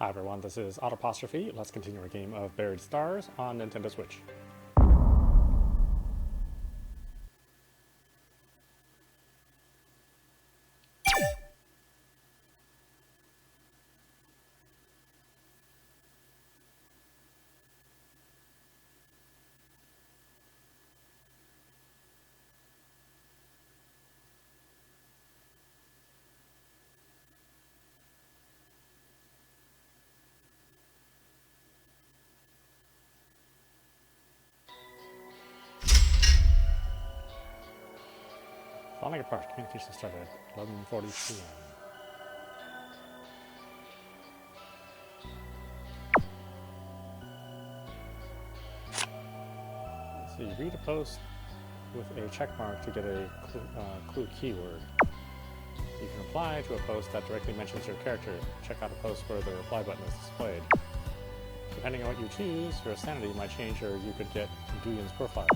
Hi everyone, this is audap. Let's continue our game of Buried Stars on Nintendo Switch. Following apart, communication started at 11:40 p.m. So you read a post with a check mark to get a clue keyword. You can reply to a post that directly mentions your character. Check out a post where the reply button is displayed. Depending on what you choose, your sanity might change, or you could get Duyun's profile.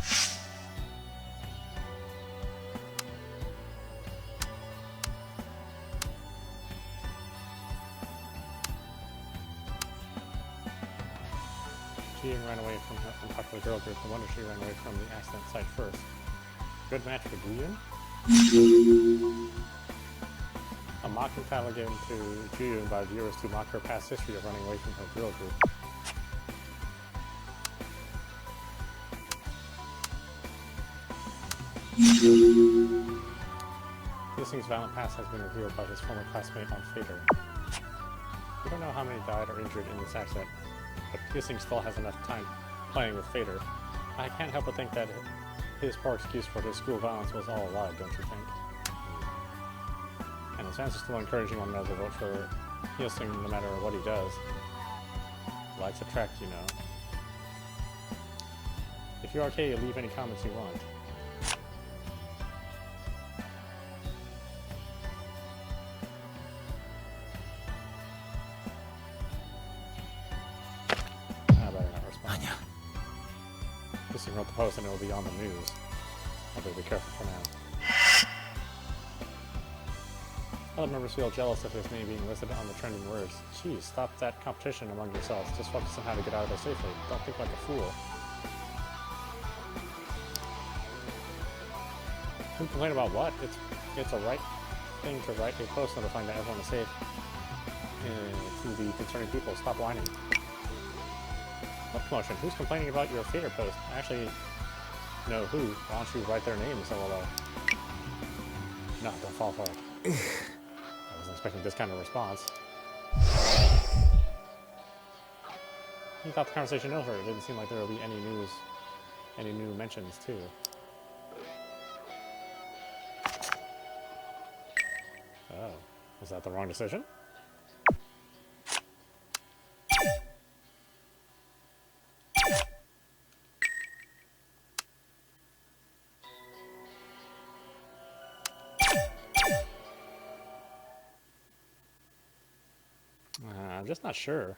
Duyun ran away from her unpopular girl group. No wonder she ran away from the accident site first. Good match for Duyun. A mocking title given to Duyun by viewers to mock her past history of running away from her girl group. Yusing's violent past has been revealed by his former classmate on Phater. We don't know how many died or injured in this accident, but Yusing still has enough time playing with Phater. I can't help but think that his poor excuse for his school violence was all a lie, don't you think? And his fans are still encouraging one another to vote for Yusing no matter what he does. Likes attract, you know. If you're okay, leave any comments you want. Yusing wrote the post and it will be on the news. I'll be careful for now. Other members feel jealous of his name being listed on the trending words. Geez, stop that competition among yourselves. Just focus on how to get out of there safely. Don't think like a fool. Who complain about what? It's a right thing to write a post notifying that everyone is safe. To the concerning people, stop whining. What commotion? Who's complaining about your Phater post? Actually, no, who? Why don't you write their names, LOL? No, don't fall for it. I wasn't expecting this kind of response. He thought the conversation over. It didn't seem like there would be any new mentions, too. Oh, was that the wrong decision? I'm just not sure.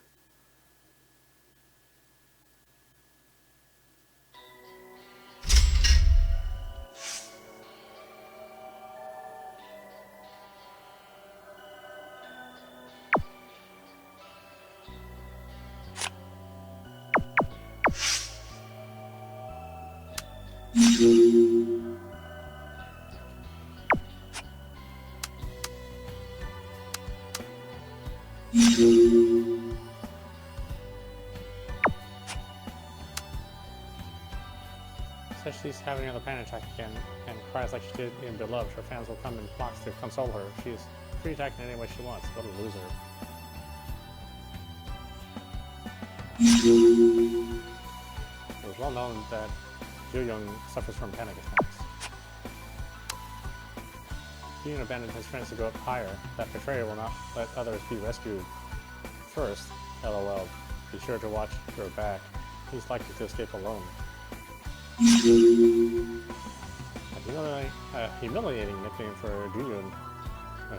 Says she's having another panic attack again and cries like she did in Beloved. Her fans will come in flocks to console her. She's free to act in any way she wants. What a loser. It was well known that Duyun suffers from panic attacks. Duyun abandoned his friends to go up higher. That betrayer will not let others be rescued first. LOL. Be sure to watch your back. He's likely to escape alone. A humiliating nickname for Duyun,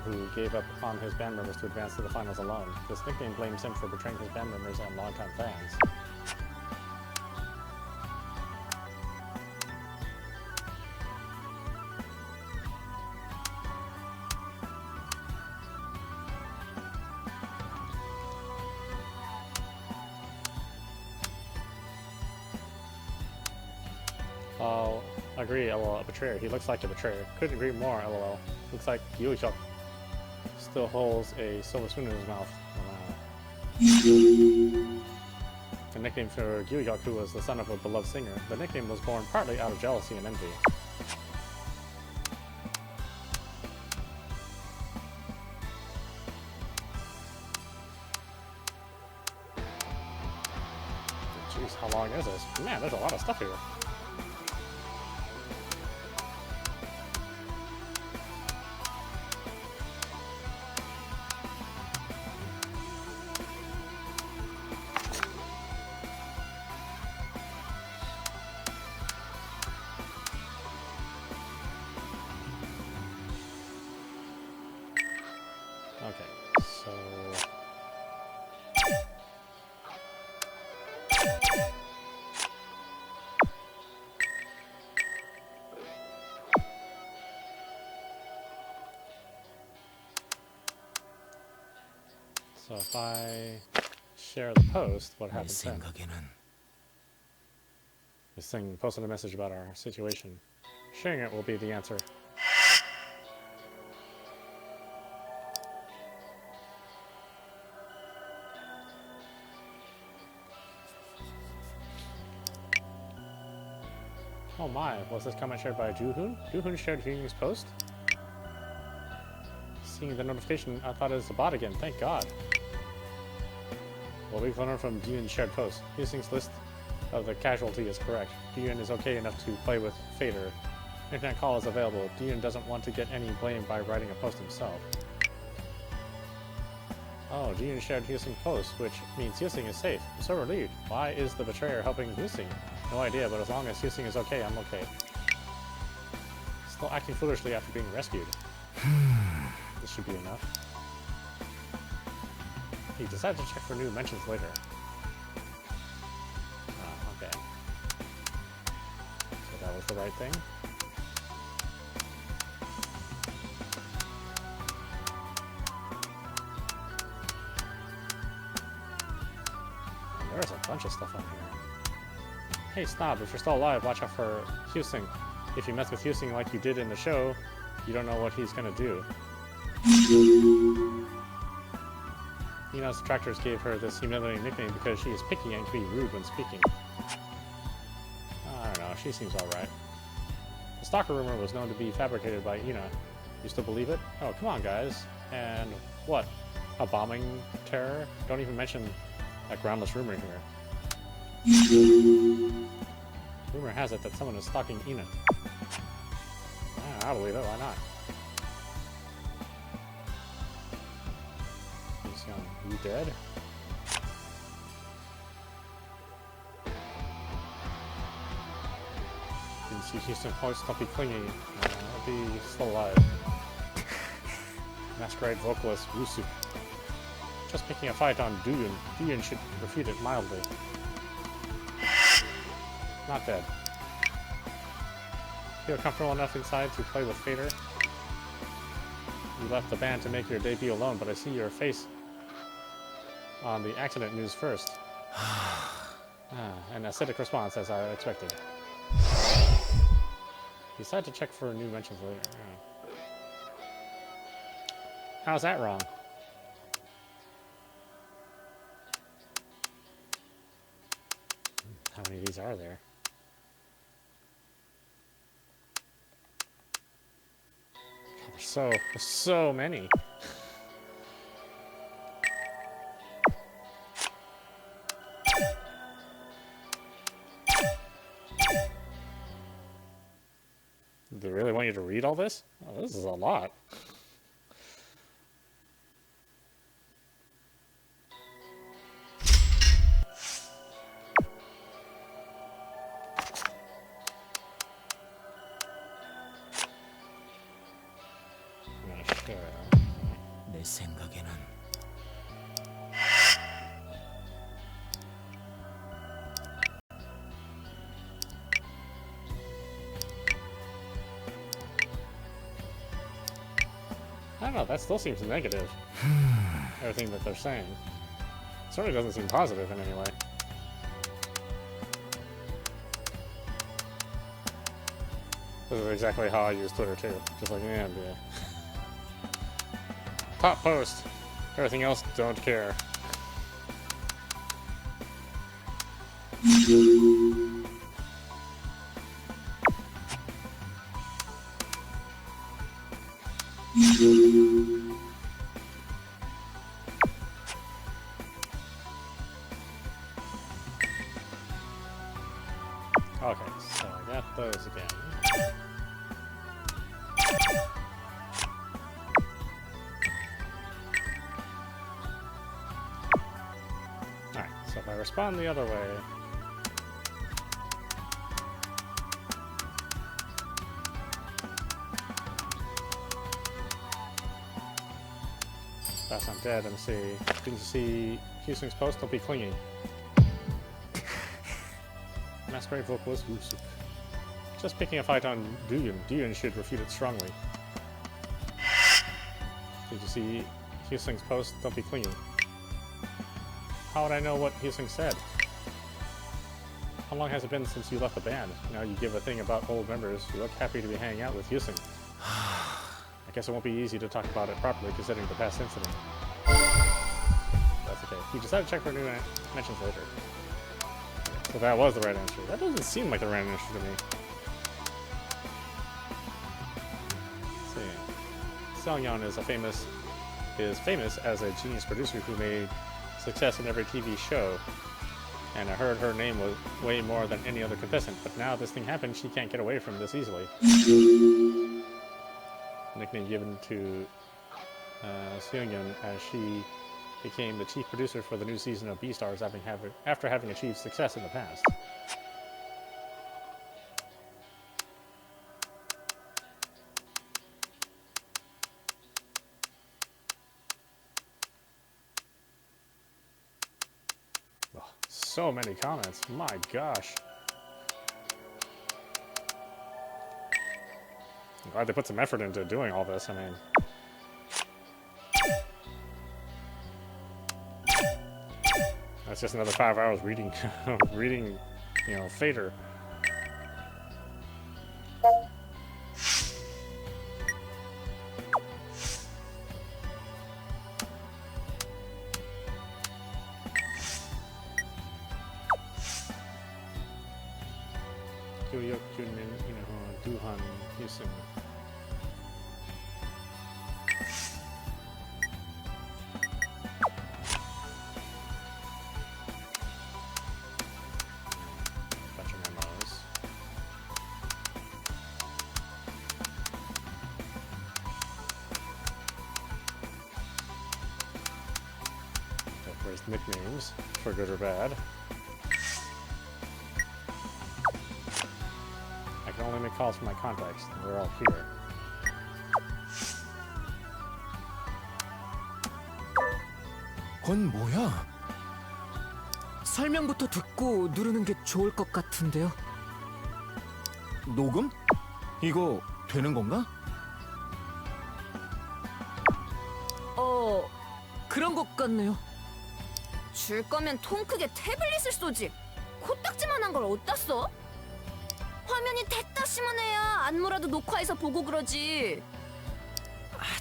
who gave up on his band members to advance to the finals alone. This nickname blames him for betraying his band members and longtime fans. I'll agree, lol. A betrayer. He looks like a betrayer. Couldn't agree more, lol. Looks like Gyuhyuk still holds a silver spoon in his mouth. The nickname for Gyuhyuk, who was the son of a beloved singer. The nickname was born partly out of jealousy and envy. Jeez, how long is this? Man, there's a lot of stuff here. So if I share the post, what happens then? This thing posted a message about our situation. Sharing it will be the answer. Oh my, was this comment shared by Juhoon? Juhoon shared Hyung's post? Seeing the notification, I thought it was a bot again, thank God. Well, we've learned from Dyun's shared post. Hyung's list of the casualty is correct. Dyun is okay enough to play with Phater. Internet call is available. Dyun doesn't want to get any blame by writing a post himself. Oh, Dyun shared Hyung's post, which means Hyung is safe. I'm so relieved. Why is the betrayer helping Hyung? No idea, but as long as Hyung is okay, I'm okay. Still acting foolishly after being rescued. This should be enough. He decided to check for new mentions later. Okay. So that was the right thing. And there's a bunch of stuff on here. Hey Snob, if you're still alive, watch out for Hyung. If you mess with Hyung like you did in the show, you don't know what he's gonna do. Ina's detractors gave her this humiliating nickname because she is picky and can be rude when speaking. I don't know, she seems alright. The stalker rumor was known to be fabricated by Ina. You still believe it? Oh, come on, guys. And what? A bombing terror? Don't even mention that groundless rumor here. Rumor has it that someone is stalking Ina. I'll believe it, why not? You dead? Didn't see Houston Post, don't be clingy. I'll be still alive. Masquerade vocalist Wusu. Just picking a fight on Dyun. Dyun should refute it mildly. Not dead. Feel comfortable enough inside to play with Phater? You left the band to make your debut alone, but I see your face on the accident news first. An acidic response, as I expected. Decide to check for new mentions later. How's that wrong? How many of these are there? God, there's so many. Do they really want you to read all this? Oh, this is a lot. I don't know, that still seems negative. Everything that they're saying. Certainly doesn't seem positive in any way. This is exactly how I use Twitter too. Just like, yeah. Top post. Everything else, don't care. Okay, so I got those again. Alright, so if I respond the other way... That's not dead, MC. Didn't you see Houston's post? Don't be clingy. Masquerade vocalist Wusuk. Just picking a fight on Duyun. Duyun should refute it strongly. Did you see Houston's post? Don't be clingy. How would I know what Houston said? How long has it been since you left the band? Now you give a thing about old members. You look happy to be hanging out with Houston. I guess it won't be easy to talk about it properly considering the past incident. That's okay. You decided to check for new mentions later. So that was the right answer. That doesn't seem like the right answer to me. Let's see. Seongyeon is famous as a genius producer who made success in every TV show. And I heard her name was way more than any other contestant, but now this thing happened, she can't get away from this easily. Nickname given to Seongyeon as she became the chief producer for the new season of Beastars after having achieved success in the past. Oh, so many comments, my gosh. I'm glad they put some effort into doing all this, I mean. That's just another 5 hours reading, reading, you know, Phater. Duhan Houston. Bunch of memos. Where's nicknames, for good or bad. I can only make calls for my contacts. We're all here. 그건 뭐야? 설명부터 듣고 누르는 게 좋을 것 같은데요. 녹음? 이거 되는 건가? 그런 것 같네요. 줄 거면 통 크게 태블릿을 쏘지. 코딱지만한 걸 어디다 써? 화면이 됐다 심하네야. 안무라도 녹화해서 보고 그러지.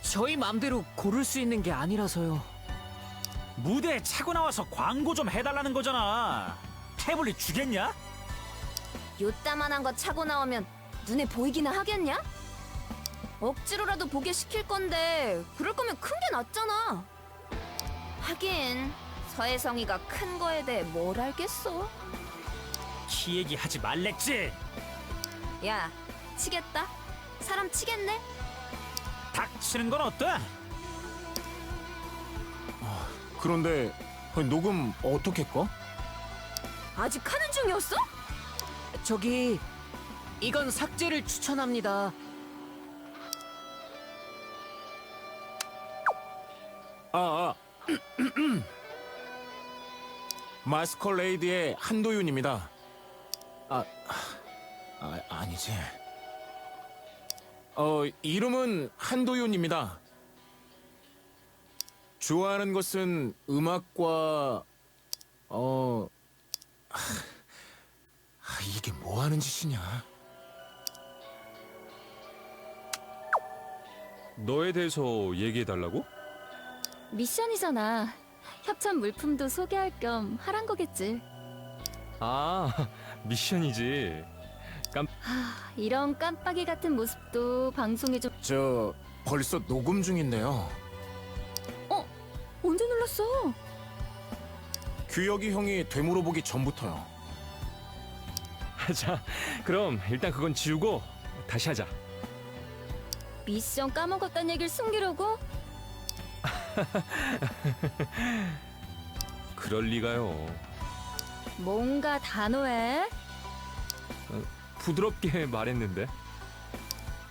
저희 맘대로 고를 수 있는 게 아니라서요. 무대에 차고 나와서 광고 좀 해달라는 거잖아. 태블릿 주겠냐? 요따만한 거 차고 나오면 눈에 보이기나 하겠냐? 억지로라도 보게 시킬 건데 그럴 거면 큰 게 낫잖아. 하긴 서혜성이가 큰 거에 대해 뭘 알겠어? 키 얘기하지 말랬지. 야, 치겠다? 사람 치겠네? 닥치는 건 어때? 그런데 녹음 어떻게 꺼? 아직 하는 중이었어? 저기 이건 삭제를 추천합니다. 마스컬레이드의 한도윤입니다. 아니지. 이름은 한도윤입니다. 좋아하는 것은 음악과 이게 뭐 하는 짓이냐? 너에 대해서 얘기해달라고? 미션이잖아. 협찬 물품도 소개할 겸 하란 거겠지. 아, 미션이지. 이런 깜빡이 같은 모습도 방송에 좀... 저 벌써 녹음 중인데요. 언제 눌렀어? 규혁이 형이 되물어보기 전부터요. 자, 그럼 일단 그건 지우고 다시 하자. 미션 까먹었단 얘기를 숨기려고? 그럴 리가요. 뭔가 단호해. 부드럽게 말했는데.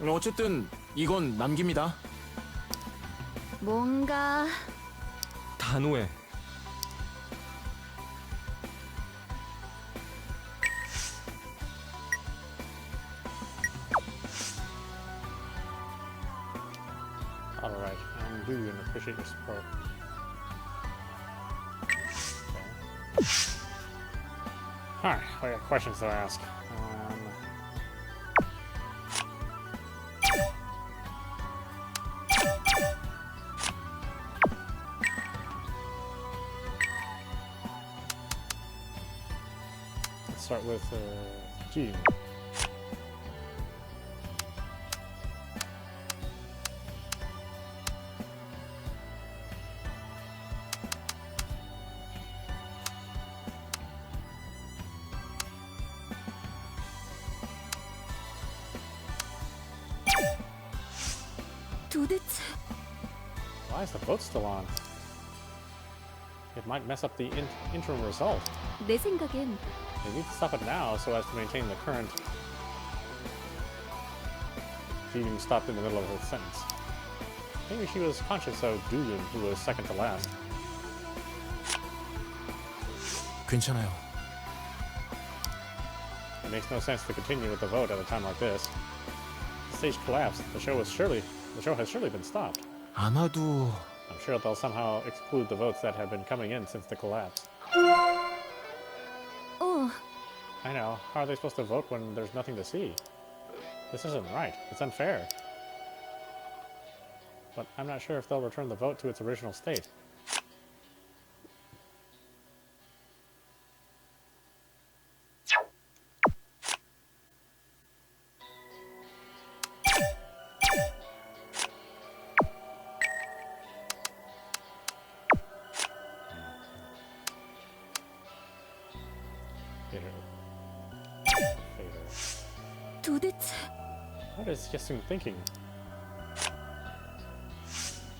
어쨌든 이건 남깁니다. 뭔가... 단호해. Alright, do you and appreciate your support. Okay. Alright, I got questions to ask. Let's start with G. 도대체... Why is the vote still on? It might mess up the interim result. 내 생각엔 They need to stop it now so as to maintain the current. Ji-yoon stopped in the middle of her sentence. Maybe she was conscious of Do-yoon, who was second to last. 괜찮아요. It makes no sense to continue with the vote at a time like this. The stage collapsed. The show has surely been stopped. 아마도 I'm sure they'll somehow exclude the votes that have been coming in since the collapse. I know. How are they supposed to vote when there's nothing to see? This isn't right. It's unfair. But I'm not sure if they'll return the vote to its original state. 도대체... What is Yesun thinking?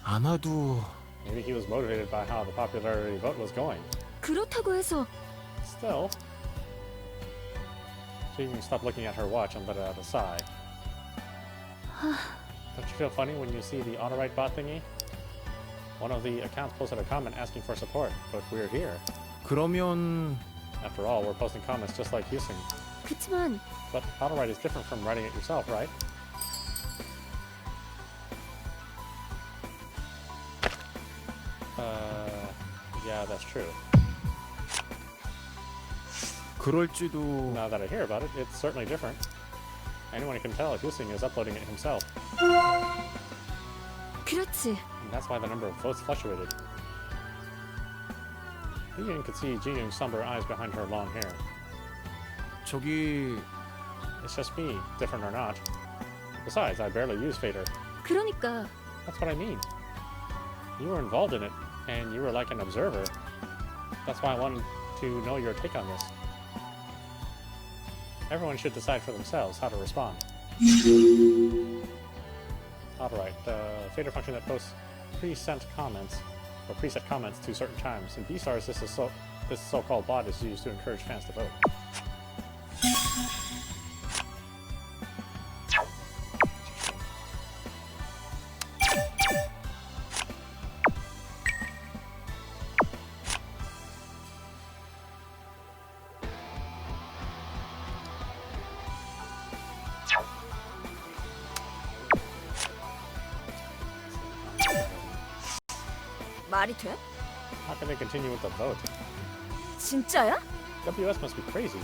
아마도 Maybe he was motivated by how the popularity vote was going. 그렇다고 해서... Still, she even stopped looking at her watch and let out a sigh. Don't you feel funny when you see the auto-write bot thingy? One of the accounts posted a comment asking for support, but we're here. 그러면 After all, we're posting comments just like Yesun. 그치만 But auto-write is different from writing it yourself, right? Yeah, that's true. 그럴지도. Now that I hear about it, it's certainly different. Anyone can tell if Yesun is uploading it himself. 그렇지. And that's why the number of votes fluctuated. Ji-yoon could see Ji-yoon's somber eyes behind her long hair. 저기 It's just me, different or not. Besides, I barely use Phater. 그러니까 That's what I mean. You were involved in it, and you were like an observer. That's why I wanted to know your take on this. Everyone should decide for themselves how to respond. Alright, the Phater function that posts preset comments to certain times. In B-Stars, this so-called bot is used to encourage fans to vote. 말이 돼? How can they continue with the vote? 진짜야? WS must be crazy.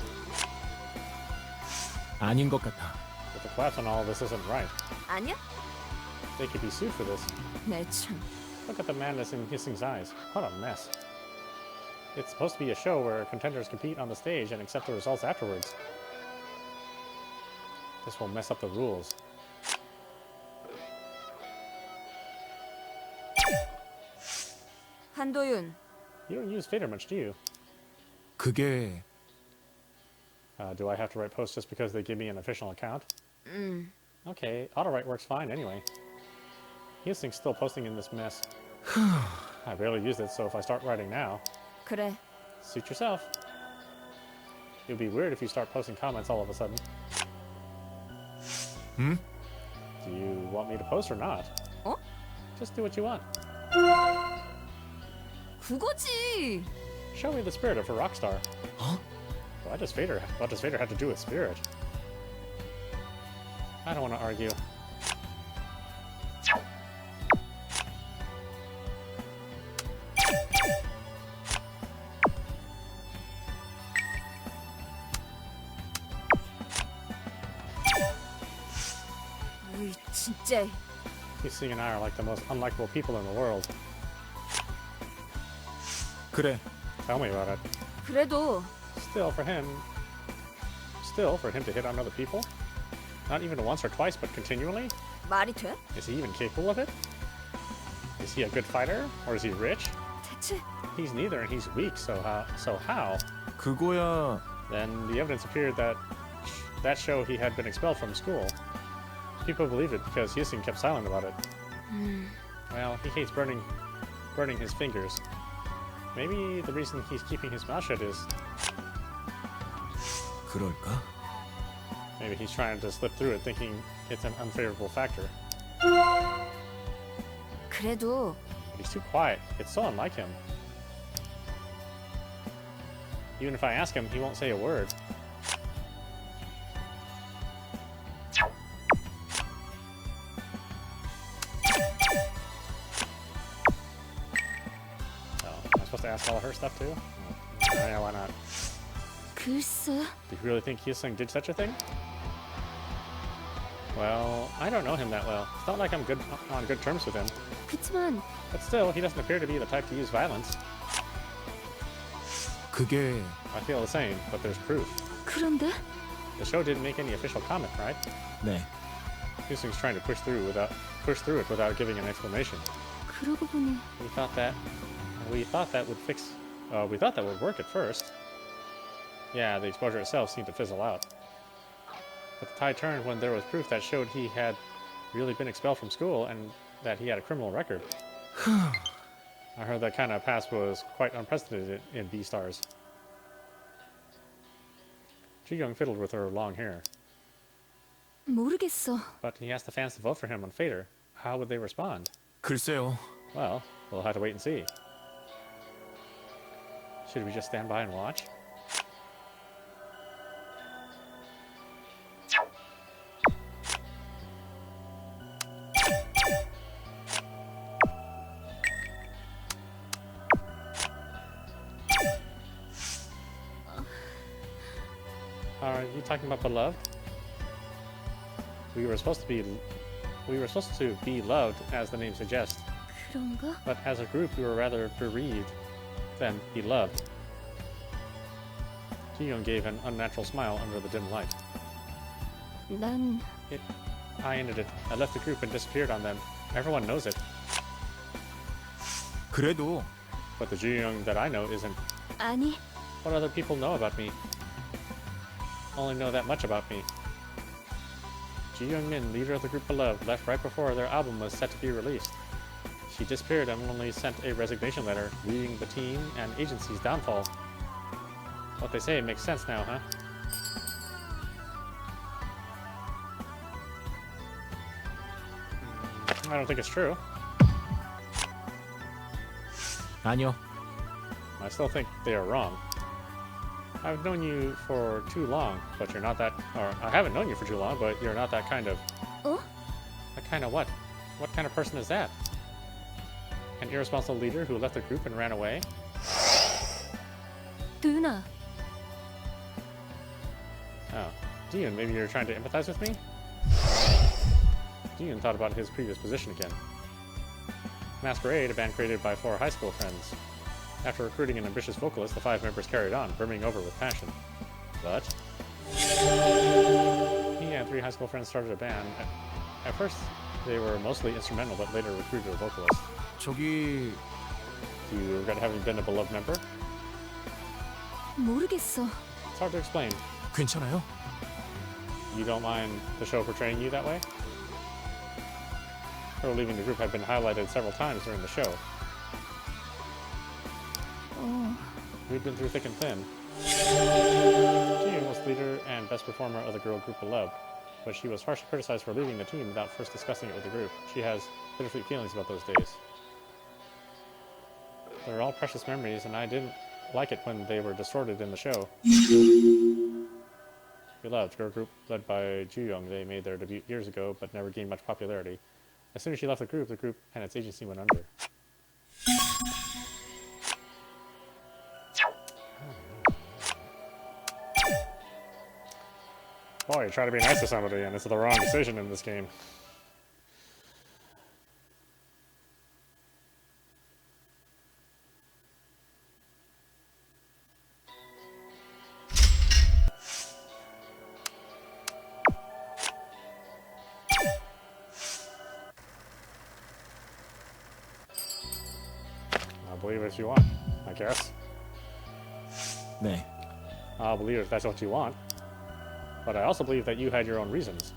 아닌 것 같아. With the collapse and all, this isn't right. 아니야? they could be sued for this. 내 참. Look at the madness in Hissing's eyes. What a mess. It's supposed to be a show where contenders compete on the stage and accept the results afterwards. This will mess up the rules. 한도윤, You don't use Phater much, do you? 그게 Do I have to write posts just because they give me an official account? Okay, auto-write works fine anyway. Hissing's still posting in this mess. I barely use it, so if I start writing now, 그래. suit yourself. It would be weird if you start posting comments all of a sudden. 응? Do you want me to post or not? 어? Just do what you want. 그거지. Show me the spirit of a rock star. Huh? What does Phater have to do with spirit? I don't want to argue. 으이, 진짜. Hissing and I are like the most unlikable people in the world. 그래. Tell me about it. 그래도 Still, for him to hit on other people? Not even once or twice, but continually? 말이 돼? Is he even capable of it? Is he a good fighter? Or is he rich? 대체 He's neither, and he's weak, so how? 그거야. Then the evidence appeared that show he had been expelled from school. People believed it because Hissing kept silent about it. Well, he hates burning his fingers. Maybe the reason he's keeping his mouth shut is 그럴까? maybe he's trying to slip through it thinking it's an unfavorable factor. 그래도 He's too quiet. It's so unlike him. Even if I ask him, he won't say a word. Oh, am I supposed to ask all of her stuff too? Yeah, why not? 글쎄. Do you really think Hyesung did such a thing? Well, I don't know him that well. It's not like I'm on good terms with him. 그치만 But still, he doesn't appear to be the type to use violence. 그게 I feel the same, but there's proof. 그런데 The show didn't make any official comment, right? 네. Hyesung's trying to push through it without giving an explanation. 그러고 보니 We thought that would work at first. Yeah, the exposure itself seemed to fizzle out. But the tide turned when there was proof that showed he had really been expelled from school and that he had a criminal record. I heard that kind of past was quite unprecedented in B-Stars. Ji-young fiddled with her long hair, 모르겠어. but he asked the fans to vote for him on Phater. How would they respond? 글쎄요. Well, we'll have to wait and see. Should we just stand by and watch? Are you talking about beloved? We were supposed to be loved, as the name suggests. 그런가? But as a group, we were rather bereaved than beloved. Ji-young gave an unnatural smile under the dim light. 난 I ended it. I left the group and disappeared on them. Everyone knows it. 그래도 But the Ji-young that I know isn't. 아니 What other people know about me? Only know that much about me. Ji-young Min, leader of the group Beloved, left right before their album was set to be released. She disappeared and only sent a resignation letter, leading the team and agency's downfall. What they say makes sense now, huh? I don't think it's true. 아니요. I still think they are wrong. I've known you for too long, but you're not that... Or, I haven't known you for too long, but you're not that kind of... 어? That kind of what? What kind of person is that? An irresponsible leader who left the group and ran away? 도윤아 Oh. Dion, maybe you're trying to empathize with me? Dean thought about his previous position again. Masquerade, a band created by 4 high school friends. After recruiting an ambitious vocalist, the 5 members carried on, brimming over with passion. But he and 3 high school friends started a band. At first, they were mostly instrumental, but later recruited a vocalist. 저기 Do you regret having been a beloved member? 모르겠어. It's hard to explain. 괜찮아요? You don't mind the show portraying you that way? Her leaving the group had been highlighted several times during the show. We've been through thick and thin. Jiyun was leader and best performer of the girl group Beloved, but she was harshly criticized for leaving the team without first discussing it with the group. She has bittersweet feelings about those days. They're all precious memories, and I didn't like it when they were distorted in the show. Beloved, girl group led by Jooyoung. They made their debut years ago, but never gained much popularity. As soon as she left the group and its agency went under. Boy, you try to be nice to somebody, and it's the wrong decision in this game. I'll believe if you want, I guess. 네. I'll believe if that's what you want. But I also believe that you had your own reasons.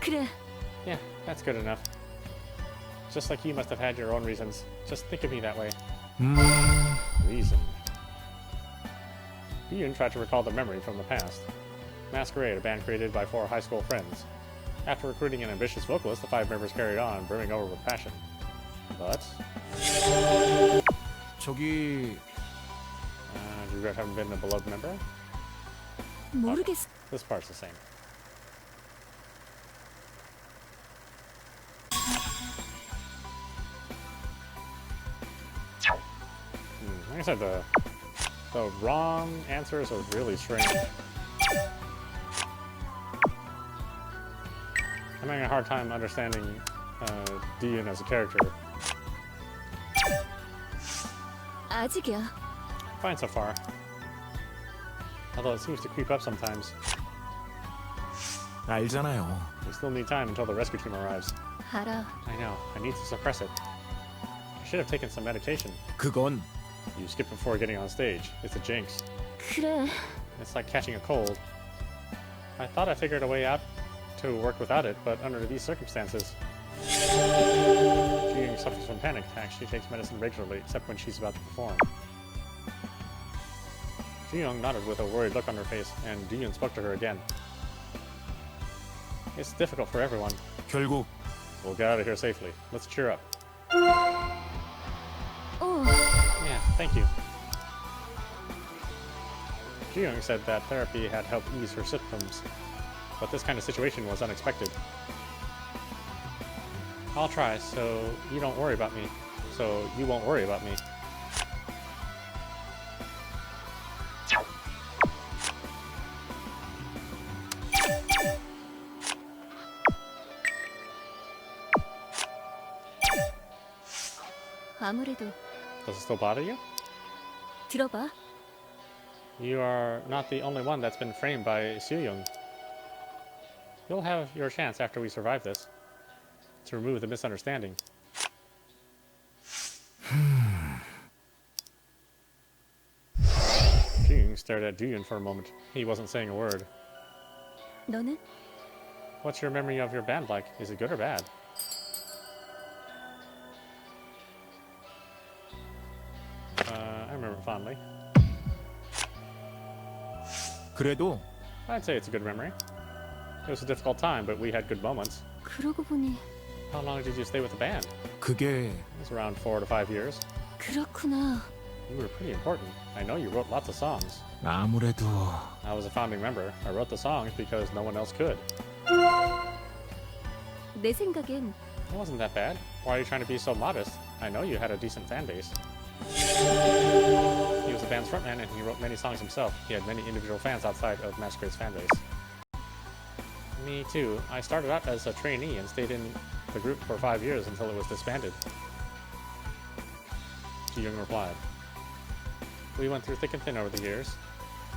그래. Yeah, that's good enough. Just like you must have had your own reasons. Just think of me that way. Reason. Yoon tried to recall the memory from the past. Masquerade, a band created by 4 high school friends. After recruiting an ambitious vocalist, the 5 members carried on, brimming over with passion. But 저기 do you regret having been a beloved member? 모르겠어. This part's the same. Like I said, the wrong answers are really strange. I'm having a hard time understanding Dean as a character. 아직이야. Fine so far. Although it seems to creep up sometimes. 알잖아요. We still need time until the rescue team arrives. 알아. I know. I need to suppress it. I should have taken some medication. 그건 You skip before getting on stage. It's a jinx. 그래. It's like catching a cold. I thought I figured a way out to work without it, but under these circumstances... Jiyun suffers from panic attacks. She takes medicine regularly, except when she's about to perform. Jiyun nodded with a worried look on her face, and Jiyun spoke to her again. It's difficult for everyone. 결국 We'll get out of here safely. Let's cheer up. Yeah, thank you. Jiyun said that therapy had helped ease her symptoms, but this kind of situation was unexpected. I'll try, so you don't worry about me. So you won't worry about me. 아무래도 Does it still bother you? 들어봐. You are not the only one that's been framed by Soo-young. You'll have your chance after we survive this to remove the misunderstanding. Jiyun stared at Jiyun for a moment. He wasn't saying a word. 너는? What's your memory of your band like? Is it good or bad? I remember it fondly. 그래도 I'd say it's a good memory. It was a difficult time, but we had good moments. 그러고 보니 How long did you stay with the band? 그게 It was around 4 to 5 years. 그렇구나. You were pretty important. I know you wrote lots of songs. 아무래도 I was a founding member. I wrote the songs because no one else could. 내 생각엔 It wasn't that bad. Why are you trying to be so modest? I know you had a decent fan base. He was the band's frontman and he wrote many songs himself. He had many individual fans outside of Masquerade's fan base. Me too. I started out as a trainee and stayed in the group for 5 years until it was disbanded. Ji-young replied. We went through thick and thin over the years.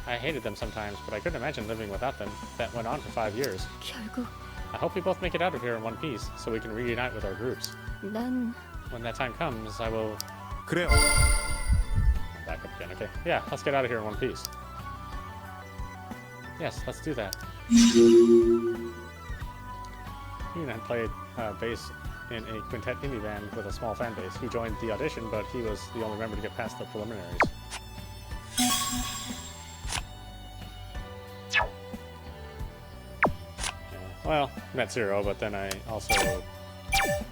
I hated them sometimes, but I couldn't imagine living without them. That went on for 5 years. 결국 I hope we both make it out of here in one piece, so we can reunite with our groups. 난 When that time comes, I will... 그래요. Back up again, okay. Yeah, let's get out of here in one piece. Yes, let's do that. Yuna had played bass in a quintet indie band with a small fan base. He joined the audition, but he was the only member to get past the preliminaries. Yeah, well, met Zero, but then I also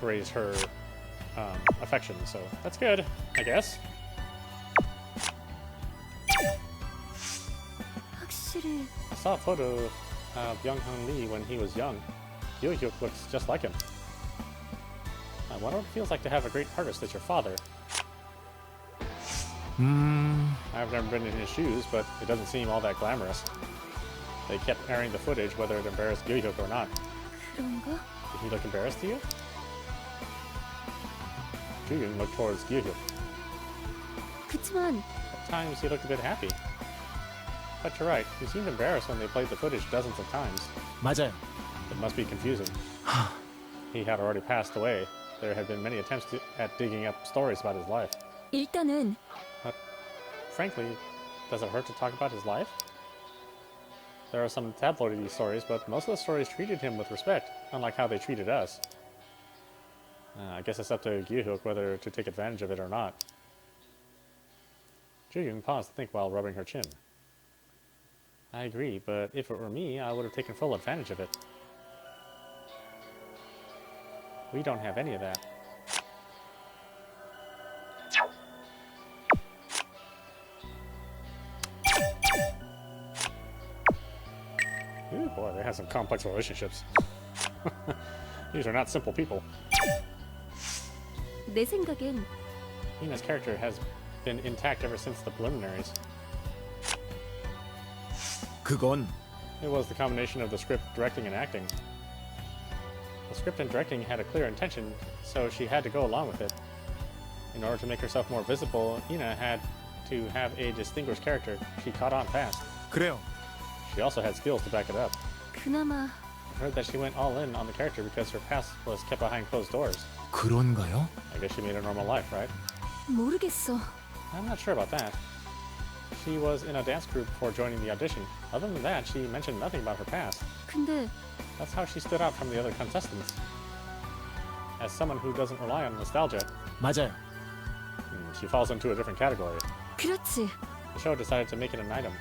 raised her affection, so that's good, I guess. 확실히 I saw a photo of Young-Hun Lee when he was young. Yoo-hyuk looks just like him. I wonder what it feels like to have a great artist as your father. I've never been in his shoes, but it doesn't seem all that glamorous. They kept airing the footage whether it embarrassed Yoo-hyuk or not. 그런가? Did he look embarrassed to you? Joo-young looked towards Yoo-hyuk. 그치만 At times he looked a bit happy. But you're right, he seemed embarrassed when they played the footage dozens of times. 맞아요. It must be confusing. He had already passed away. There had been many attempts at digging up stories about his life. 일단은 Frankly, does it hurt to talk about his life? There are some tabloidy stories, but most of the stories treated him with respect, unlike how they treated us. I guess it's up to Yoo-hyuk whether to take advantage of it or not. Joo-young paused to think while rubbing her chin. I agree, but if it were me, I would have taken full advantage of it. We don't have any of that. Ooh, boy, they have some complex relationships. These are not simple people. 내 생각엔 Ina's character has been intact ever since the preliminaries. 그건 It was the combination of the script, directing, and acting. The script and directing had a clear intention, so she had to go along with it. In order to make herself more visible, Ina had to have a distinguished character. She caught on fast. 그래요. She also had skills to back it up. 그나마 I heard that she went all in on the character because her past was kept behind closed doors. 그런가요? I guess she made a normal life, right? 모르겠어. I'm not sure about that. She was in a dance group before joining the audition. Other than that, she mentioned nothing about her past. 근데 That's how she stood out from the other contestants. As someone who doesn't rely on nostalgia, 맞아요. she falls into a different category. 그렇지. The show decided to make it an item.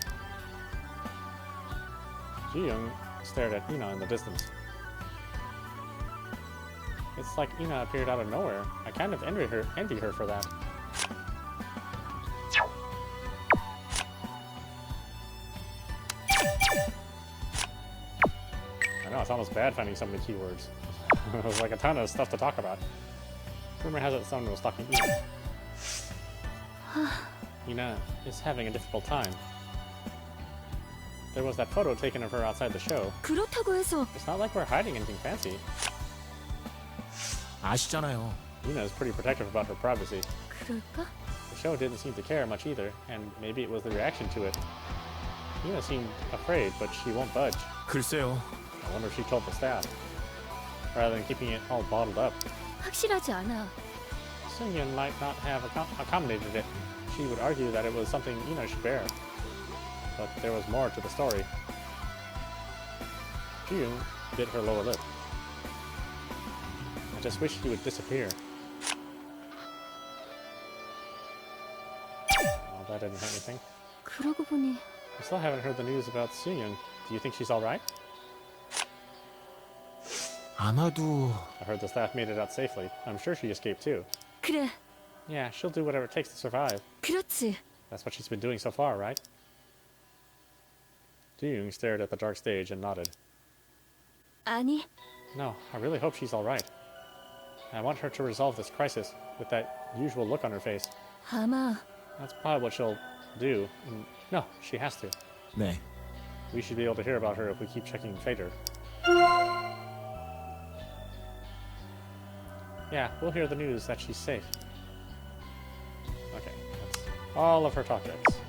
Ji-young stared at Ina in the distance. It's like Ina appeared out of nowhere. I kind of envy her for that. I know, it's almost bad finding so many keywords. There's like a ton of stuff to talk about. Rumor has it someone was stalking Ina. Ina is having a difficult time. There was that photo taken of her outside the show. 그렇다고 해서 It's not like we're hiding anything fancy. 아시잖아요. Ina is pretty protective about her privacy. 그럴까? The show didn't seem to care much either, and maybe it was the reaction to it. Ina seemed afraid, but she won't budge. 글쎄요. I wonder if she told the staff, rather than keeping it all bottled up. 확실하지 않아. Seung-yeon might not have accommodated it. She would argue that it was something Ina should bear. But there was more to the story. Ji-young bit her lower lip. I just wish he would disappear. Oh, that didn't hurt anything. 그러고 보니 I still haven't heard the news about Seung-yeon. Do you think she's alright? 아마도 I heard the staff made it out safely. I'm sure she escaped too. 그래. Yeah, she'll do whatever it takes to survive. 그렇지. That's what she's been doing so far, right? Ji-young stared at the dark stage and nodded. 아니, No, I really hope she's alright. I want her to resolve this crisis with that usual look on her face. 아마 That's probably what she'll do. No, she has to. 네. We should be able to hear about her if we keep checking Phater. Yeah, we'll hear the news that she's safe. Okay, that's all of her topics.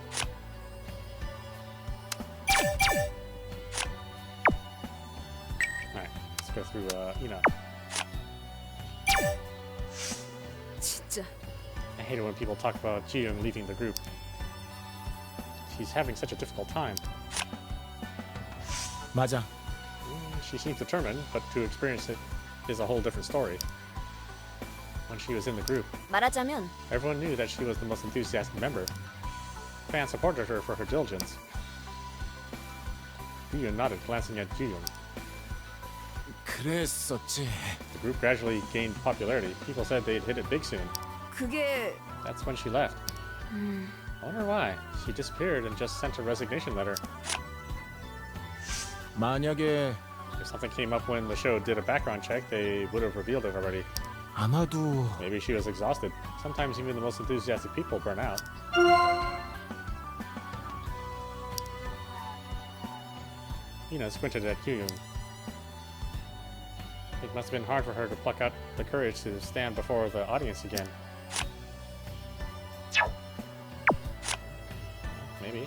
Alright, let's go through, Ina. 진짜 I hate it when people talk about Ji-young leaving the group. She's having such a difficult time. 맞아. She seems determined, but to experience it is a whole different story. When she was in the group, 말하자면 everyone knew that she was the most enthusiastic member. Fans supported her for her diligence. Ji-young nodded, glancing at Ji-young. 그랬었지. The group gradually gained popularity. People said they'd hit it big soon. 그게 That's when she left. I wonder why. She disappeared and just sent a resignation letter. 만약에 If something came up when the show did a background check, they would have revealed it already. 아마도 Maybe she was exhausted. Sometimes even the most enthusiastic people burn out. Ina squinted at Kyung. It must have been hard for her to pluck out the courage to stand before the audience again. Maybe.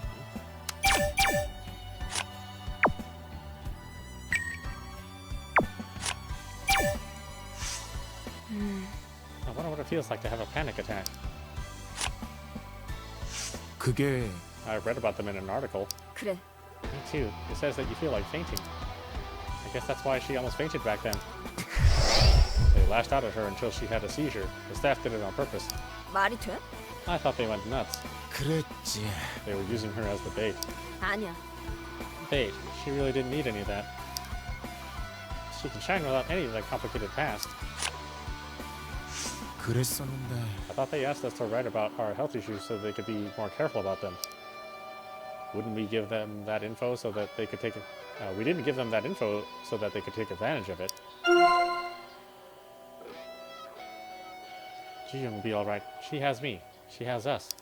I wonder what it feels like to have a panic attack. 그게 I read about them in an article. 그래. Me too. It says that you feel like fainting. I guess that's why she almost fainted back then. They lashed out at her until she had a seizure. The staff did it on purpose. 말이 돼? I thought they went nuts. 그랬지. They were using her as the bait. 아니야. Bait. She really didn't need any of that. She can shine without any of that complicated past. 그랬었는데 I thought they asked us to write about our health issues so they could be more careful about them. Wouldn't we give them that info so that they could take it? We didn't give them that info so that they could take advantage of it. Ji-young will be all right. She has me. She has us.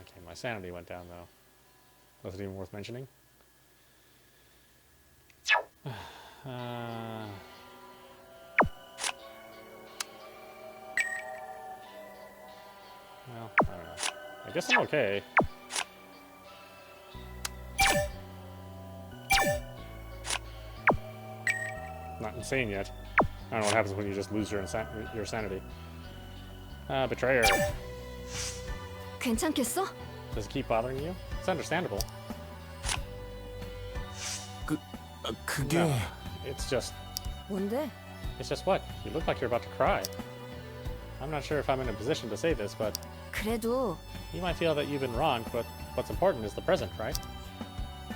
Okay, my sanity went down though. Was it even worth mentioning? Well, I don't know. I guess I'm okay. Not insane yet. I don't know what happens when you just lose your sanity. Betrayer. 괜찮겠어? Does it keep bothering you? It's understandable. 그게 No, it's just 뭔데? what? You look like you're about to cry. I'm not sure if I'm in a position to say this, but 그래도 you might feel that you've been wronged, but what's important is the present, right?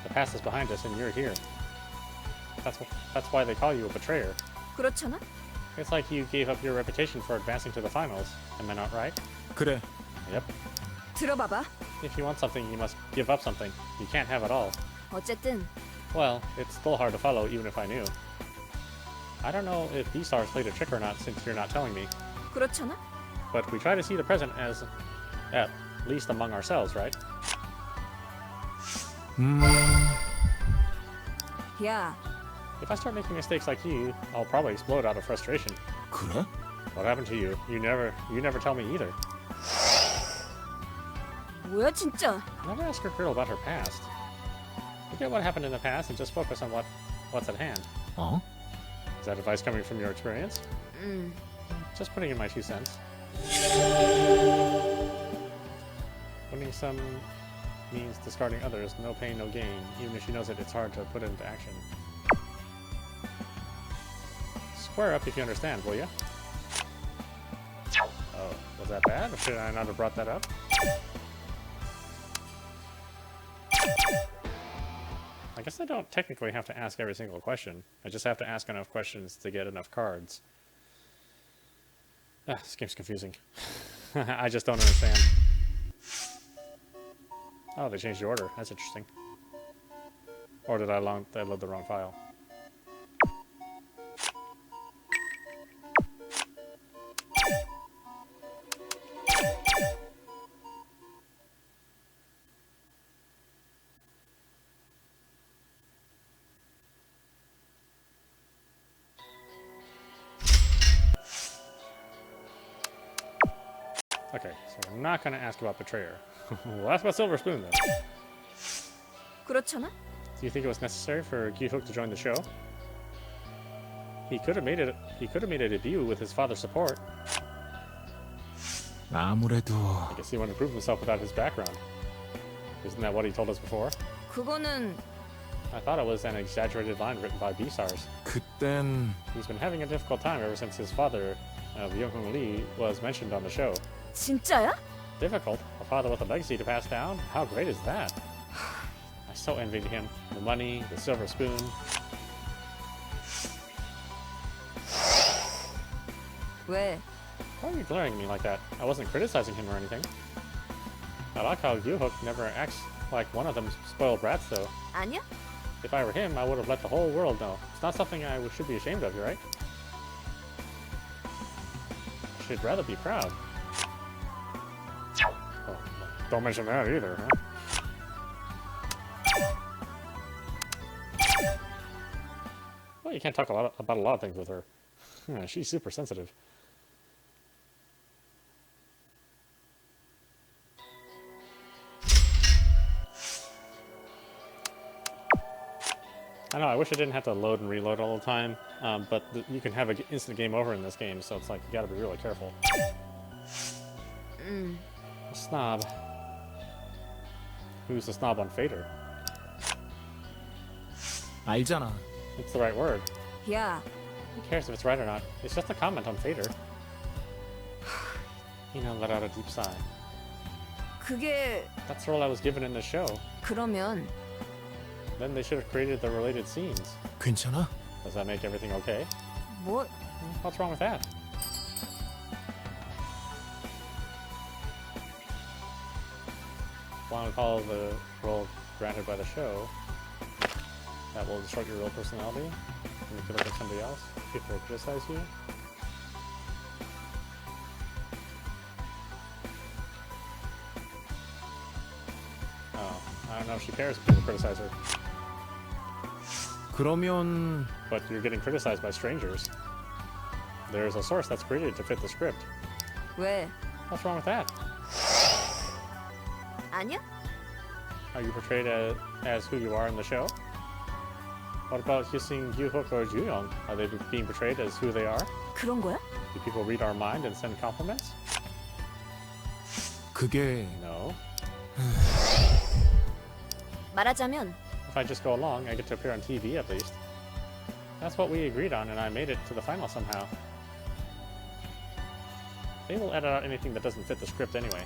The past is behind us and you're here. That's why they call you a betrayer. 그렇잖아? It's like you gave up your reputation for advancing to the finals. Am I not right? 그래. Yep. 들어봐봐. If you want something, you must give up something. You can't have it all. 어쨌든 Well, it's still hard to follow even if I knew. I don't know if B-Stars played a trick or not since you're not telling me. 그렇잖아? But we try to see the present as at least among ourselves, right? 야, If I start making mistakes like you, I'll probably explode out of frustration. 그래? What happened to you? You never tell me either. 뭐야 진짜? Never ask a girl about her past. Forget what happened in the past and just focus on what's at hand. 어? Is that advice coming from your experience? Just putting in my 2 cents. Winning some means discarding others. No pain, no gain. Even if she knows it, it's hard to put it into action. Square up if you understand, will ya? Oh, was that bad? Or should I not have brought that up? I guess I don't technically have to ask every single question. I just have to ask enough questions to get enough cards. This game's confusing. I just don't understand. Oh, they changed the order. That's interesting. Or did I load the wrong file? Okay, so we're not gonna ask about Betrayer. We'll ask about Silver Spoon then. 그렇잖아? Do you think it was necessary for Gi-hook to join the show? He could have made it. He could have made a debut with his father's support. 아무래도 I guess he wanted to prove himself without his background. Isn't that what he told us before? 그거는 I thought it was an exaggerated line written by B-stars. 그땐 He's been having a difficult time ever since his father, Byung-hung Lee, was mentioned on the show. 진짜야? Difficult? A father with a legacy to pass down? How great is that? I so envied him. The money, the silver spoon. 왜? Why are you glaring at me like that? I wasn't criticizing him or anything. I like how Gi-hook never acts like one of them spoiled brats, though. 아니야? If I were him, I would have let the whole world know. It's not something I should be ashamed of, right? I should rather be proud. Oh, don't mention that either, huh? Well, you can't talk about a lot of things with her. She's super sensitive. I know, I wish I didn't have to load and reload all the time, but you can have an instant game over in this game, so it's like, you gotta be really careful. A snob. Who's the snob on Phater? 알잖아. It's the right word. 야, Who cares if it's right or not? It's just a comment on Phater. let out a deep sigh. 그게 That's the role I was given in the show. 그러면 Then they should have created the related scenes. 괜찮아? Does that make everything okay? 뭐 What's wrong with that? Want to call the role granted by the show? That will distort your real personality. And you can look at somebody else. People will criticize you. Oh, I don't know if she cares if people criticize her. 그러면 But you're getting criticized by strangers. There's a source that's created to fit the script. 왜? What's wrong with that? 아니야? Are you portrayed as who you are in the show? What about kissing Gi-hook or Ju-young? Are they being portrayed as who they are? 그런 거야? Do people read our mind and send compliments? 그게 No. 말하자면 If I just go along, I get to appear on TV at least. That's what we agreed on, and I made it to the final somehow. They will edit out anything that doesn't fit the script anyway.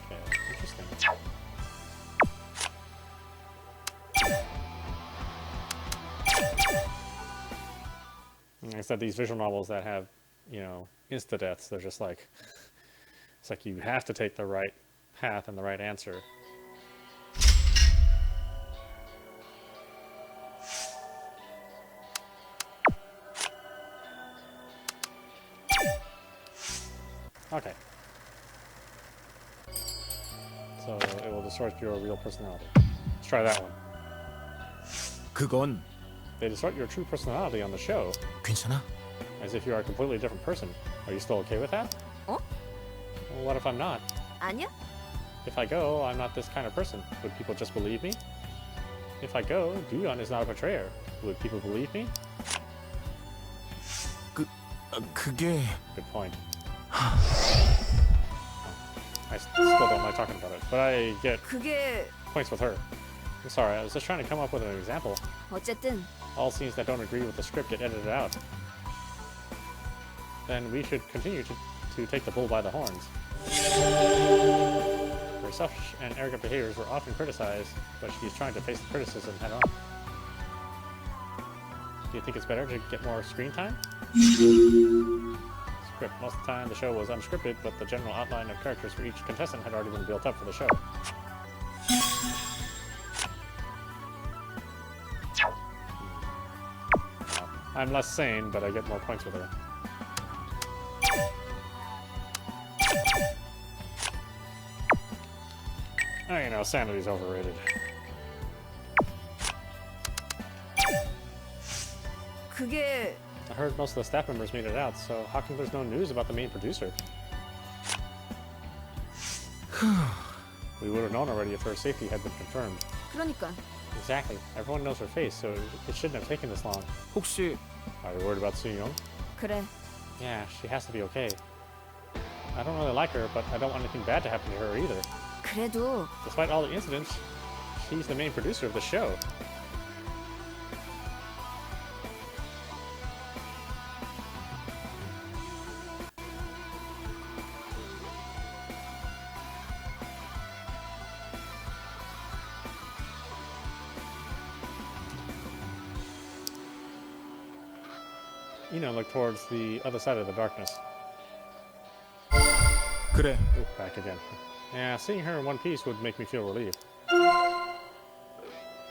Okay, interesting. Like I said, these visual novels that have, insta-deaths, they're just like, it's like you have to take the right path and the right answer. Okay. So it will distort your real personality. Let's try that one. 그건 They distort your true personality on the show, 괜찮아? as if you are a completely different person. Are you still okay with that? 어? Well, what if I'm not? 아니야? If I go, I'm not this kind of person. Would people just believe me? If I go, Guyon is not a betrayer. Would people believe me? 그게 Good point. I still don't like talking about it, but I get 그게 points with her. I'm sorry, I was just trying to come up with an example. 어쨌든 All scenes that don't agree with the script get edited out. Then we should continue to take the bull by the horns. Her selfish and arrogant behaviors were often criticized, but she's trying to face the criticism head on. Do you think it's better to get more screen time? Script. Most of the time the show was unscripted, but the general outline of characters for each contestant had already been built up for the show. I'm less sane, but I get more points with her. Oh, sanity's overrated. 그게 I heard most of the staff members made it out, so how come there's no news about the main producer? We would have known already if her safety had been confirmed. 그러니까 Exactly. Everyone knows her face, so it shouldn't have taken this long. 혹시 Are you worried about Soo-young? 그래. Yeah, she has to be okay. I don't really like her, but I don't want anything bad to happen to her either. 그래도 Despite all the incidents, she's the main producer of the show. Look towards the other side of the darkness. 그래. Ooh, back again. Yeah, seeing her in one piece would make me feel relieved.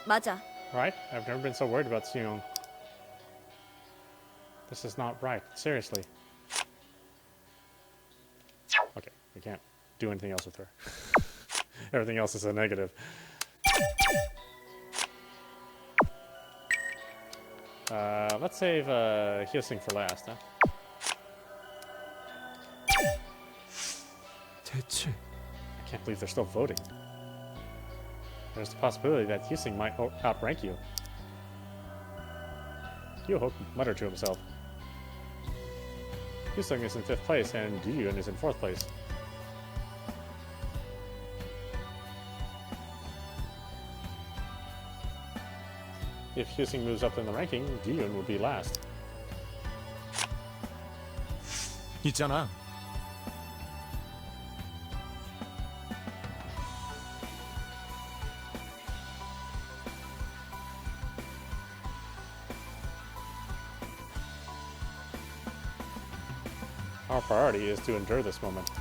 맞아. Right? I've never been so worried about Soo-young. This is not right. Seriously. Okay, we can't do anything else with her. Everything else is a negative. Let's save Hyosung for last, huh? 대체 I can't believe they're still voting. There's the possibility that Hyosung might outrank you. Hyo-hook muttered to himself. Hyosung is in 5th place and Doo-yoon is in 4th place. If Hyosung moves up in the ranking, Doo-yoon will be last. 있잖아. Our priority is to endure this moment.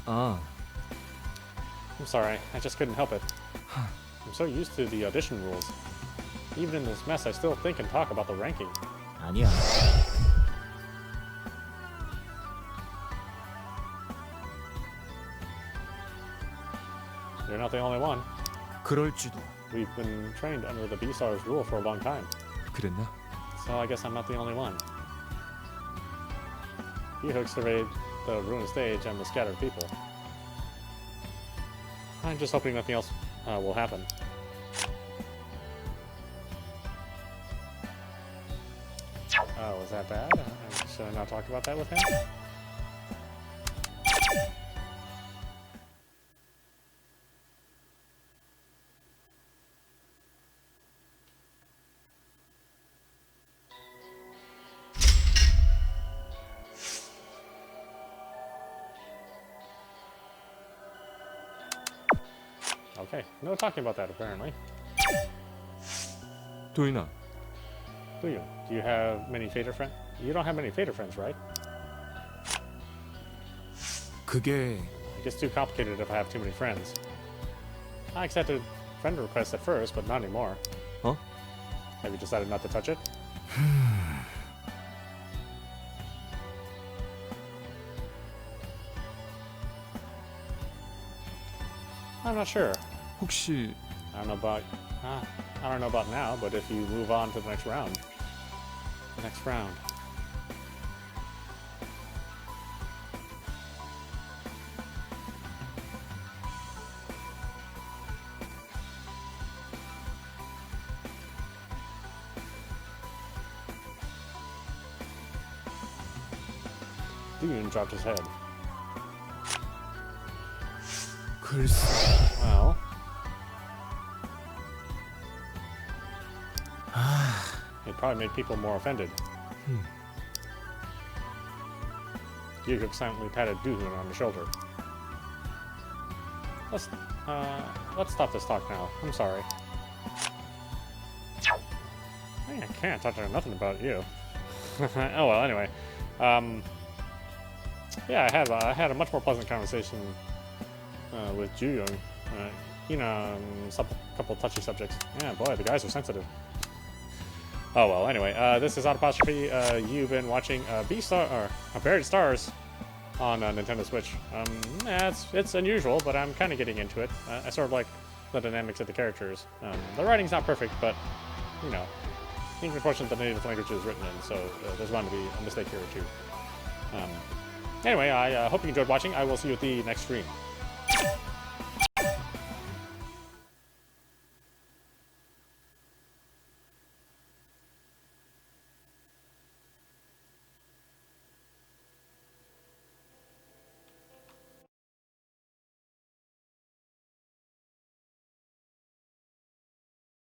아, I'm sorry, I just couldn't help it. I'm so used to the audition rules. Even in this mess, I still think and talk about the ranking. 아니야. You're not the only one. 그럴지도. We've been trained under the B-Stars rule for a long time. 그랬나? So I guess I'm not the only one. Hyo-hook surveyed the ruined stage and the scattered people. I'm just hoping nothing else will happen. Oh, was that bad? Should I not talk about that with him? Okay, no talking about that apparently. 도윤아, Do you? Do you have many Phater friends? You don't have many Phater friends, right? 그게 It gets too complicated if I have too many friends. I accepted friend requests at first, but not anymore. Huh? Have you decided not to touch it? I'm not sure. 혹시 I don't know about I don't know about now, but if you move on to the next round. The next round. Doo-yoon dropped his head. 글쎄. Well, it probably made people more offended. Hyo-hook silently patted Doo-yoon on the shoulder. Let's stop this talk now. I'm sorry. I can't talk to nothing about you. Oh well, anyway. Yeah, I had a much more pleasant conversation with Ju-young. A couple touchy subjects. Yeah, boy, the guys are sensitive. Oh well, anyway, this is Autopostrophe. You've been watching B-Star or Buried Stars on Nintendo Switch. Yeah, it's unusual, but I'm kind of getting into it. I sort of like the dynamics of the characters. The writing's not perfect, but you know, English portion that the native language is written in, so there's bound to be a mistake here or two. Anyway, I hope you enjoyed watching. I will see you at the next stream.